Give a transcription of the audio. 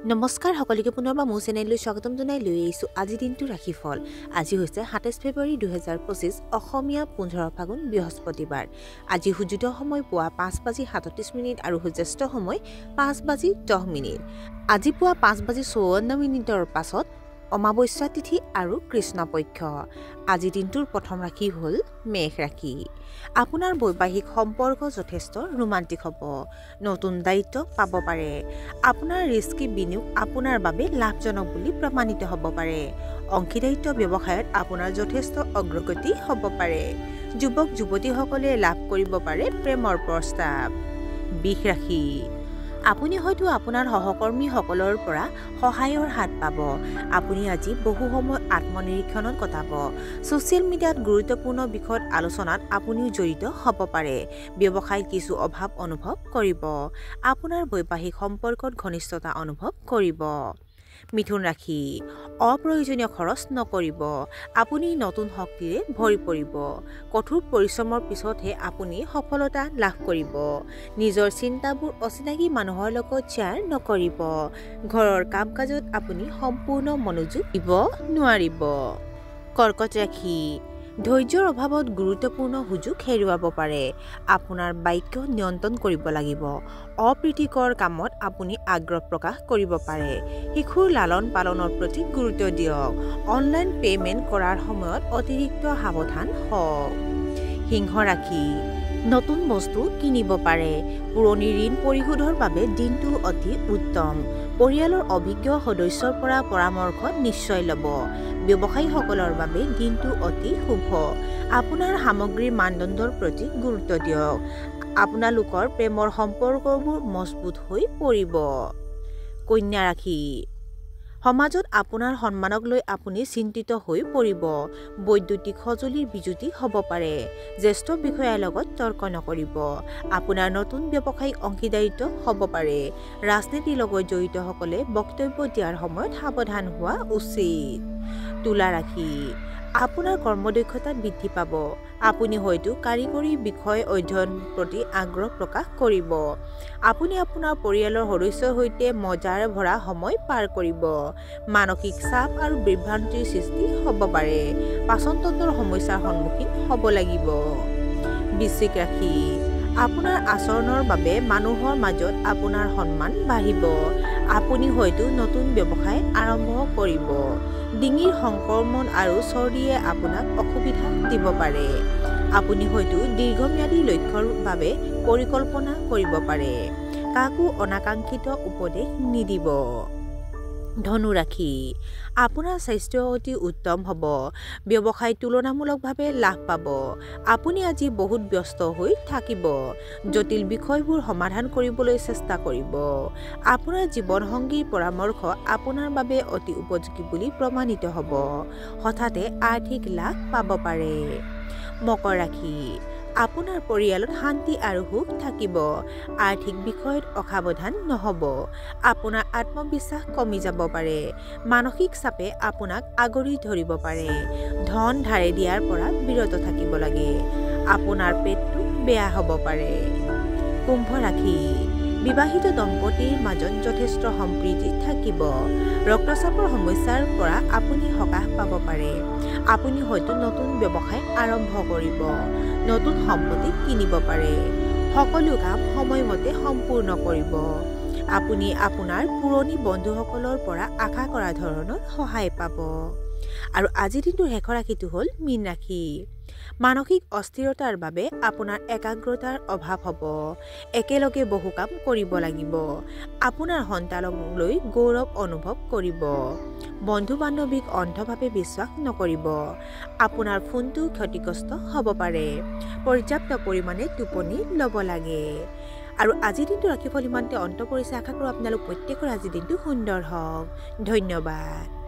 নমস্কাৰ সকলোকে পুনৰবাৰ মোৰ চেনেললৈ স্বাগতম জনাই লৈ আহিছোঁ আজি দিনটো ৰাশিফল। আজি হৈছে ২৭ ফেব্ৰুৱাৰী ২০২৫ অসমীয়া ১৫ ফাগুন বৃহস্পতিবাৰ। আজি সূৰ্যোদয় সময় পুৱা ৫:৩৭ আৰু সূৰ্যাস্ত সময় ৫:১০। আজি পুৱা ৫:৫৪ পাছত অমাৱস্যা তিথি আৰু কৃষ্ণপক্ষ। আজি দিনটোৰ প্ৰথম ৰাশি হ'ল মেষ ৰাশি। আপোনাৰ বৈবাহিক সম্পৰ্ক যথেষ্ট ৰোমান্টিক হ'ব। নতুন দায়িত্ব পাব পাৰে। আপোনাৰ ৰিস্কি বিনিয়োগ আপোনাৰ বাবে লাভজনক বুলি প্ৰমাণিত হ'ব পাৰে। অংশীদাৰিত্ব ব্যৱসায়ত আপোনাৰ যথেষ্ট অগ্ৰগতি হ'ব পাৰে। যুৱক যুৱতীসকলে লাভ কৰিব পাৰে প্ৰেমৰ প্ৰস্তাৱ। বৃষ ৰাশি। আপুনি হয়তো আপোনাৰ সহকৰ্মীসকলৰ পৰা সহায়ৰ হাত পাব। আপুনি আজি বহু সময় আত্মনিৰীক্ষণত কটাব। ছ'চিয়েল মিডিয়াত গুৰুত্বপূৰ্ণ বিষয়ত আলোচনাত আপুনিও জড়িত হ'ব পাৰে। ব্যৱসায়ত কিছু অভাৱ অনুভৱ কৰিব। আপোনাৰ বৈবাহিক সম্পৰ্কত ঘনিষ্ঠতা অনুভৱ কৰিব। মিথুন ৰাশি। অপ্ৰয়োজনীয় খৰচ নকৰিব। আপুনি নতুন শক্তিৰে ভৰি পৰিব। কঠোৰ পৰিশ্ৰমৰ পিছতহে আপুনি সফলতা লাভ কৰিব। নিজৰ চিন্তাবোৰ অচিনাকি মানুহৰ লগত শ্বেয়াৰ নকৰিব। ঘৰৰ কাম কাজত আপুনি সম্পূৰ্ণ মনোযোগ দিব নোৱাৰিব। কৰ্কট ৰাশি। ধৈৰ্যৰ অভাৱত গুৰুত্বপূৰ্ণ সুযোগ হেৰুৱাব পাৰে। আপোনাৰ বাক্য নিয়ন্ত্ৰণ কৰিব লাগিব। অপ্ৰীতিকৰ কামত আপুনি আগ্ৰহ প্ৰকাশ কৰিব পাৰে। শিশুৰ লালন পালনৰ প্ৰতি গুৰুত্ব দিয়ক। অনলাইন পে'মেণ্ট কৰাৰ সময়ত অতিৰিক্ত সাৱধান হওক। সিংহ ৰাশি। নতুন বস্তু কিনিব পাৰে। পুৰণি ঋণ পৰিশোধৰ বাবে দিনটো অতি উত্তম। পৰিয়ালৰ অভিজ্ঞ সদস্যৰ পৰা পৰামৰ্শ নিশ্চয় ল'ব। ব্যৱসায়ীসকলৰ বাবে দিনটো অতি শুভ। আপোনাৰ সামগ্ৰীৰ মানদণ্ডৰ প্ৰতি গুৰুত্ব দিয়ক। আপোনালোকৰ প্ৰেমৰ সম্পৰ্কবোৰ মজবুত হৈ পৰিব। কন্যা ৰাশি। সমাজত আপোনাৰ সন্মানক লৈ আপুনি চিন্তিত হৈ পৰিব। বৈদ্যুতিক সঁজুলিৰ বিজুতি হ'ব পাৰে। জ্যেষ্ঠ বিষয়াৰ লগত তৰ্ক নকৰিব। আপোনাৰ নতুন ব্যৱসায়িক অংশীদাৰিত্ব হ'ব পাৰে। ৰাজনীতিৰ লগত জড়িতসকলে বক্তব্য দিয়াৰ সময়ত সাৱধান হোৱা উচিত। তুলা ৰাশি। আপোনাৰ কৰ্মদক্ষতা বৃদ্ধি পাব। আপুনি হয়তো কাৰিকৰী বিষয় অধ্যয়নৰ প্ৰতি আগ্ৰহ প্ৰকাশ কৰিব। আপুনি আপোনাৰ পৰিয়ালৰ সদস্যৰ সৈতে মজাৰ ভৰা সময় পাৰ কৰিব। মানসিক চাপ আৰু বিভ্ৰান্তিৰ সৃষ্টি হ'ব পাৰে। পাচনতন্ত্ৰৰ সমস্যাৰ সন্মুখীন হ'ব লাগিব। বৃশ্চিক ৰাশি। আপোনাৰ আচৰণৰ বাবে মানুহৰ মাজত আপোনাৰ সন্মান বাঢ়িব। আপুনি হয়তো নতুন ব্যৱসায় আৰম্ভ কৰিব। ডিঙিৰ সংক্ৰমণ আৰু চৰ্দিয়ে আপোনাক অসুবিধা দিব পাৰে। আপুনি হয়তো দীৰ্ঘম্যাদী লক্ষ্যৰ বাবে পৰিকল্পনা কৰিব পাৰে। কাকো অনাকাংক্ষিত উপদেশ নিদিব। ধনু ৰাশি। আপোনাৰ স্বাস্থ্য অতি উত্তম হ'ব। ব্যৱসায়ত তুলনামূলকভাৱে লাভ পাব। আপুনি আজি বহুত ব্যস্ত হৈ থাকিব। জটিল বিষয়বোৰ সমাধান কৰিবলৈ চেষ্টা কৰিব। আপোনাৰ জীৱনসংগীৰ পৰামৰ্শ আপোনাৰ বাবে অতি উপযোগী বুলি প্ৰমাণিত হ'ব। হঠাতে আৰ্থিক লাভ পাব পাৰে। মকৰ ৰাশি। আপোনাৰ পৰিয়ালত শান্তি আৰু সুখ থাকিব। আৰ্থিক বিষয়ত অসাৱধান নহ'ব। আপোনাৰ আত্মবিশ্বাস কমি যাব পাৰে। মানসিক চাপে আপোনাক আগুৰি ধৰিব পাৰে। ধন ধাৰে দিয়াৰ পৰা বিৰত থাকিব লাগে। আপোনাৰ পেটটো বেয়া হ'ব পাৰে। কুম্ভ ৰাশি। বিবাহিত দম্পতীৰ মাজত যথেষ্ট সম্প্ৰীতি থাকিব। ৰক্তচাপৰ সমস্যাৰ পৰা আপুনি সকাহ পাব পাৰে। আপুনি হয়তো নতুন ব্যৱসায় আৰম্ভ কৰিব। নতুন সম্পত্তি কিনিব পাৰে। সকলো কাম সময়মতে সম্পূৰ্ণ কৰিব। আপুনি আপোনাৰ পুৰণি বন্ধুসকলৰ পৰা আশা কৰা ধৰণৰ সহায় পাব। আৰু আজিৰ দিনটোৰ শেষৰ ৰাশিটো হ'ল মীন ৰাশি। মানসিক অস্থিৰতাৰ বাবে আপোনাৰ একাগ্ৰতাৰ অভাৱ হ'ব। একেলগে বহু কাম কৰিব লাগিব। আপোনাৰ সন্তানক লৈ গৌৰৱ অনুভৱ কৰিব। বন্ধু বান্ধৱীক অন্ধভাৱে বিশ্বাস নকৰিব। আপোনাৰ ফোনটো ক্ষতিগ্ৰস্ত হ'ব পাৰে। পৰ্যাপ্ত পৰিমাণে টোপনি ল'ব লাগে। আৰু আজিৰ দিনটো ৰাশিফল ইমানতে অন্ত পৰিছে। আশা কৰোঁ আপোনালোক প্ৰত্যেকৰ আজিৰ দিনটো সুন্দৰ হওক। ধন্যবাদ।